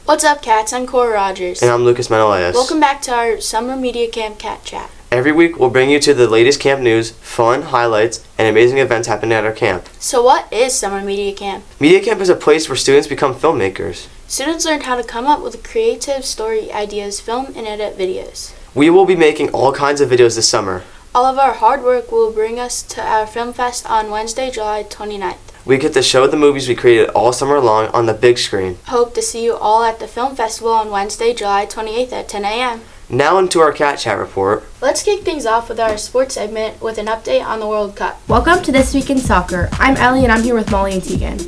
What's up, Cats? I'm Cora Rogers. And I'm Lucas Menelaus. Welcome back to our Summer Media Camp Cat Chat. Every week, we'll bring you to the latest camp news, fun, highlights, and amazing events happening at our camp. So what is Summer Media Camp? Media Camp is a place where students become filmmakers. Students learn how to come up with creative story ideas, film, and edit videos. We will be making all kinds of videos this summer. All of our hard work will bring us to our Film Fest on Wednesday, July 29th. We get to show the movies we created all summer long on the big screen. Hope to see you all at the Film Festival on Wednesday, July 28th at 10 a.m. Now into our Cat Chat report. Let's kick things off with our sports segment with an update on the World Cup. Welcome to This Week in Soccer. I'm Ellie and I'm here with Molly and Tegan.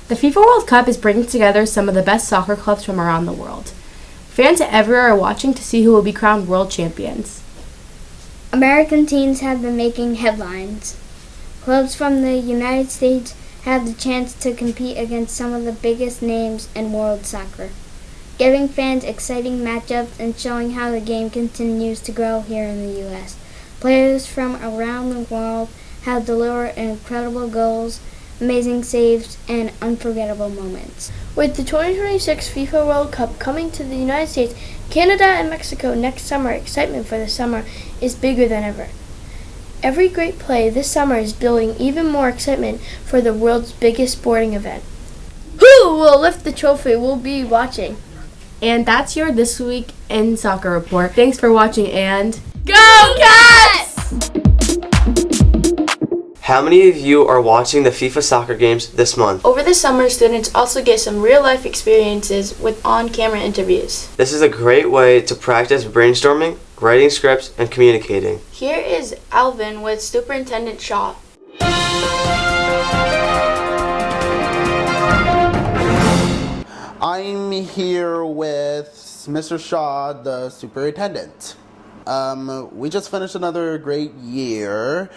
The FIFA World Cup is bringing together some of the best soccer clubs from around the world. Fans everywhere are watching to see who will be crowned world champions. American teams have been making headlines. Clubs from the United States have the chance to compete against some of the biggest names in world soccer, giving fans exciting matchups and showing how the game continues to grow here in the U.S. Players from around the world have delivered incredible goals, amazing saves, and unforgettable moments. With the 2026 FIFA World Cup coming to the United States, Canada, and Mexico next summer, excitement for the summer is bigger than ever. Every great play this summer is building even more excitement for the world's biggest sporting event. Who will lift the trophy? We'll be watching. And that's your This Week in Soccer report. Thanks for watching and Go Cats! How many of you are watching the FIFA soccer games this month? Over the summer, students also get some real-life experiences with on-camera interviews. This is a great way to practice brainstorming, writing scripts, and communicating. Here is Alvin with Superintendent Shah. I'm here with Mr. Shah, the superintendent. We just finished another great year.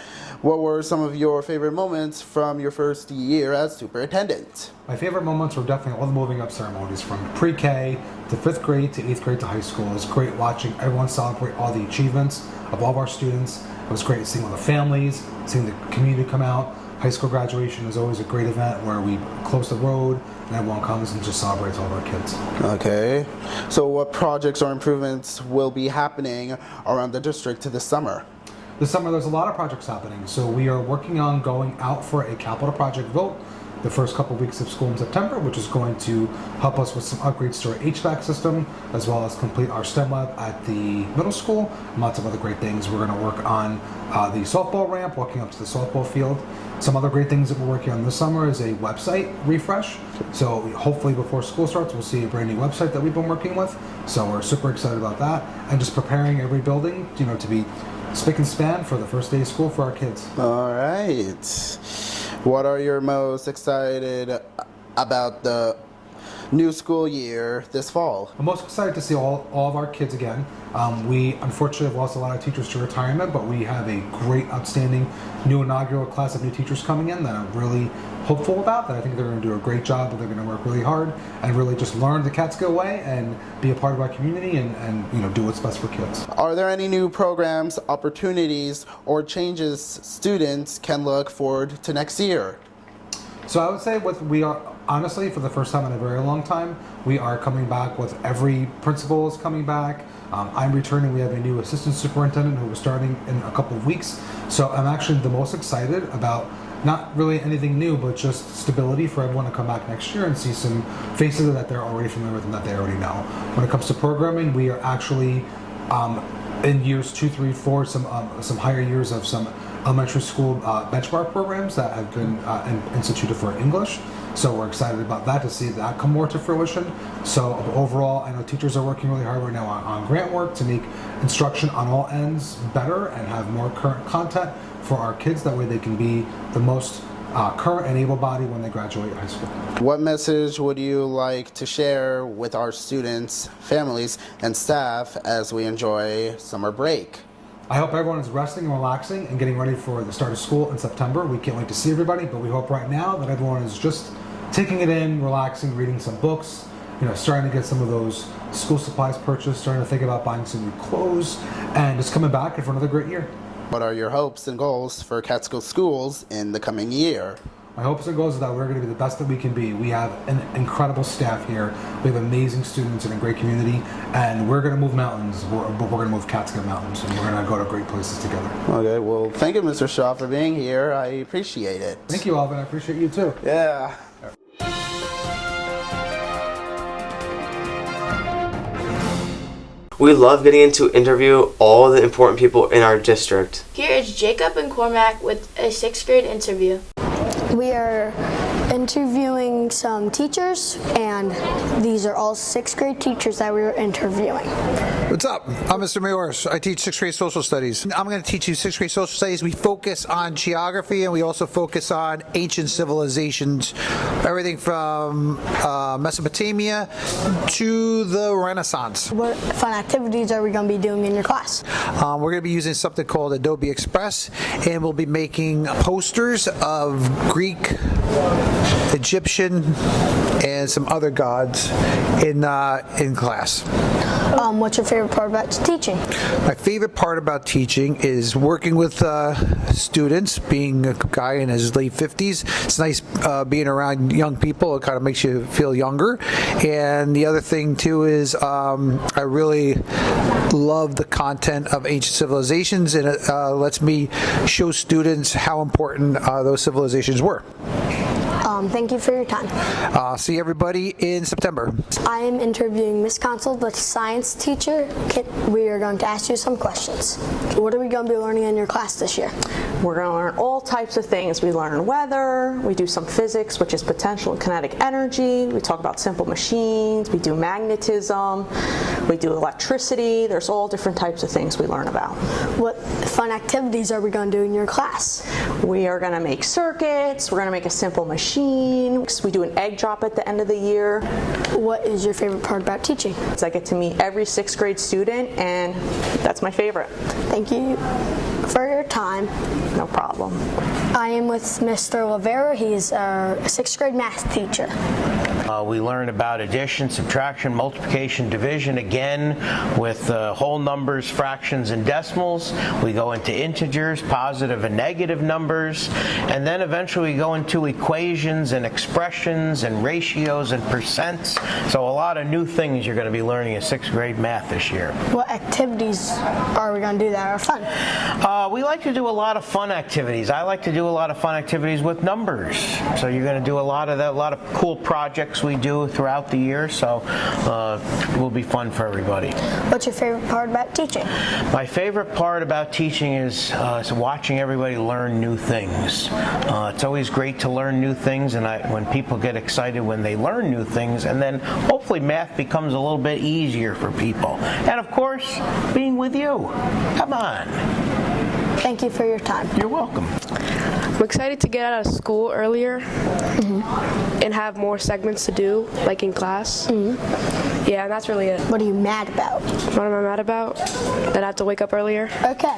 What were some of your favorite moments from your first year as superintendent? My favorite moments were definitely all the moving up ceremonies from pre-K to 5th grade to 8th grade to high school. It was great watching everyone celebrate all the achievements of all of our students. It was great seeing all the families, seeing the community come out. High school graduation is always a great event where we close the road and everyone comes and just celebrates all of our kids. Okay. So what projects or improvements will be happening around the district this summer? This summer there's a lot of projects happening. So we are working on going out for a capital project vote the first couple weeks of school in September, which is going to help us with some upgrades to our HVAC system, as well as complete our STEM lab at the middle school, and lots of other great things. We're going to work on the softball ramp, walking up to the softball field. Some other great things that we're working on this summer is a website refresh. So hopefully before school starts, we'll see a brand new website that we've been working with. So we're super excited about that, and just preparing every building, to be spick and span for the first day of school for our kids. All right. What are you most excited about the new school year this fall? I'm most excited to see all of our kids again. We unfortunately have lost a lot of teachers to retirement, but we have a great, outstanding new inaugural class of new teachers coming in that I'm really hopeful about, that I think they're going to do a great job, but they're going to work really hard and really just learn the Catskill way and be a part of our community and do what's best for kids. Are there any new programs, opportunities, or changes students can look forward to next year? So I would say we are, honestly, for the first time in a very long time, we are coming back with every principal is coming back. I'm returning. We have a new assistant superintendent who is starting in a couple of weeks. So I'm actually the most excited about not really anything new, but just stability for everyone to come back next year and see some faces that they're already familiar with and that they already know. When it comes to programming, we are actually in years 2, 3, 4, some higher years of some elementary school benchmark programs that have been instituted for English. So we're excited about that, to see that come more to fruition. So overall, I know teachers are working really hard right now on grant work to make instruction on all ends better and have more current content for our kids. That way they can be the most current and able-bodied when they graduate high school. What message would you like to share with our students, families, and staff as we enjoy summer break? I hope everyone is resting and relaxing and getting ready for the start of school in September. We can't wait to see everybody, but we hope right now that everyone is just taking it in, relaxing, reading some books, starting to get some of those school supplies purchased, starting to think about buying some new clothes, and just coming back for another great year. What are your hopes and goals for Catskill schools in the coming year? My hopes and goals are that we're going to be the best that we can be. We have an incredible staff here. We have amazing students and a great community, and we're going to move mountains. We're going to move Catskill Mountains, and we're going to go to great places together. Okay, well, thank you, Mr. Shah, for being here. I appreciate it. Thank you, Alvin. I appreciate you too. Yeah. We love getting to interview all the important people in our district. Here is Jacob and Cormac with a 6th grade interview. We are interviewing some teachers, and these are all 6th grade teachers that we were interviewing. What's up? I'm Mr. Mayors. I teach 6th grade social studies. I'm going to teach you 6th grade social studies. We focus on geography, and we also focus on ancient civilizations, everything from Mesopotamia to the Renaissance. What fun activities are we going to be doing in your class? We're going to be using something called Adobe Express, and we'll be making posters of Greek, Egyptian, and some other gods in class. What's your favorite part about teaching? My favorite part about teaching is working with students, being a guy in his late 50s. It's nice being around young people. It kind of makes you feel younger. And the other thing, too, is I really love the content of ancient civilizations, and it lets me show students how important those civilizations were. Thank you for your time. See everybody in September. I am interviewing Miss Console, the science teacher. We are going to ask you some questions. What are we going to be learning in your class this year? We're going to learn all types of things. We learn weather, we do some physics, which is potential and kinetic energy, we talk about simple machines, we do magnetism, we do electricity. There's all different types of things we learn about. What fun activities are we going to do in your class? We are going to make circuits, we're going to make a simple machine, we do an egg drop at the end of the year. What is your favorite part about teaching? I get to meet every 6th grade student, and that's my favorite. Thank you for your time. No problem. I am with Mr. Lavera. He's our 6th grade math teacher. We learn about addition, subtraction, multiplication, division, again with whole numbers, fractions, and decimals. We go into integers, positive and negative numbers, and then eventually we go into equations and expressions and ratios and percents. So a lot of new things you're going to be learning in 6th grade math this year. What activities are we going to do that are fun? We like to do a lot of fun activities. I like to do a lot of fun activities with numbers. So you're going to do a lot of that, a lot of cool projects we do throughout the year, so it will be fun for everybody. What's your favorite part about teaching? My favorite part about teaching is watching everybody learn new things. It's always great to learn new things, and when people get excited when they learn new things, and then hopefully math becomes a little bit easier for people. And of course, being with you. Come on. Thank you for your time. You're welcome. I'm excited to get out of school earlier and have more segments to do, like in class. Yeah, and that's really it. What are you mad about? What am I mad about? That I have to wake up earlier? Okay.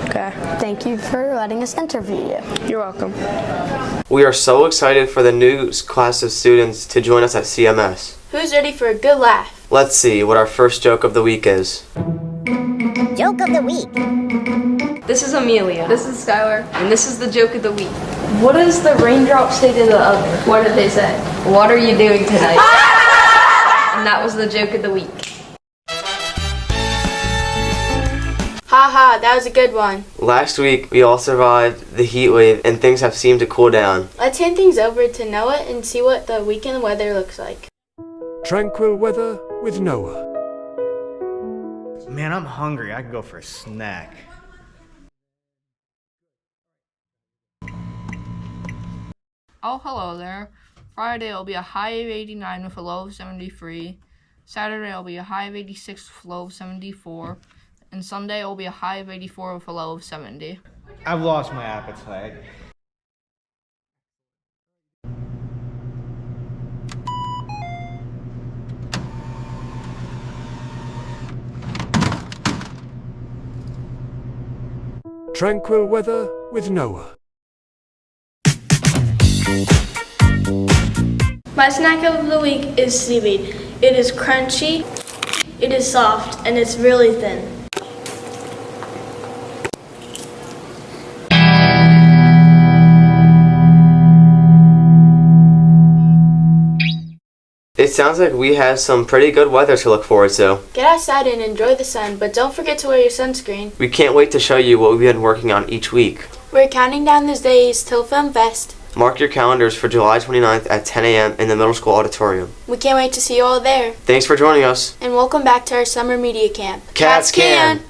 Okay. Thank you for letting us interview you. You're welcome. We are so excited for the new class of students to join us at CMS. Who's ready for a good laugh? Let's see what our first joke of the week is. Joke of the week. This is Amelia. This is Skylar. And this is the joke of the week. What does the raindrop say to the oven? What did they say? What are you doing tonight? And that was the joke of the week. Haha, that was a good one. Last week, we all survived the heat wave and things have seemed to cool down. Let's hand things over to Noah and see what the weekend weather looks like. Tranquil weather with Noah. Man, I'm hungry. I could go for a snack. Oh, hello there. Friday will be a high of 89 with a low of 73. Saturday will be a high of 86 with a low of 74. And Sunday will be a high of 84 with a low of 70. I've lost my appetite. Tranquil weather with Noah. My snack of the week is seaweed. It is crunchy, it is soft, and it's really thin. It sounds like we have some pretty good weather to look forward to. Get outside and enjoy the sun, but don't forget to wear your sunscreen. We can't wait to show you what we've been working on each week. We're counting down those days till Film Fest. Mark your calendars for July 29th at 10 a.m. in the middle school auditorium. We can't wait to see you all there. Thanks for joining us. And welcome back to our summer media camp. Cats can!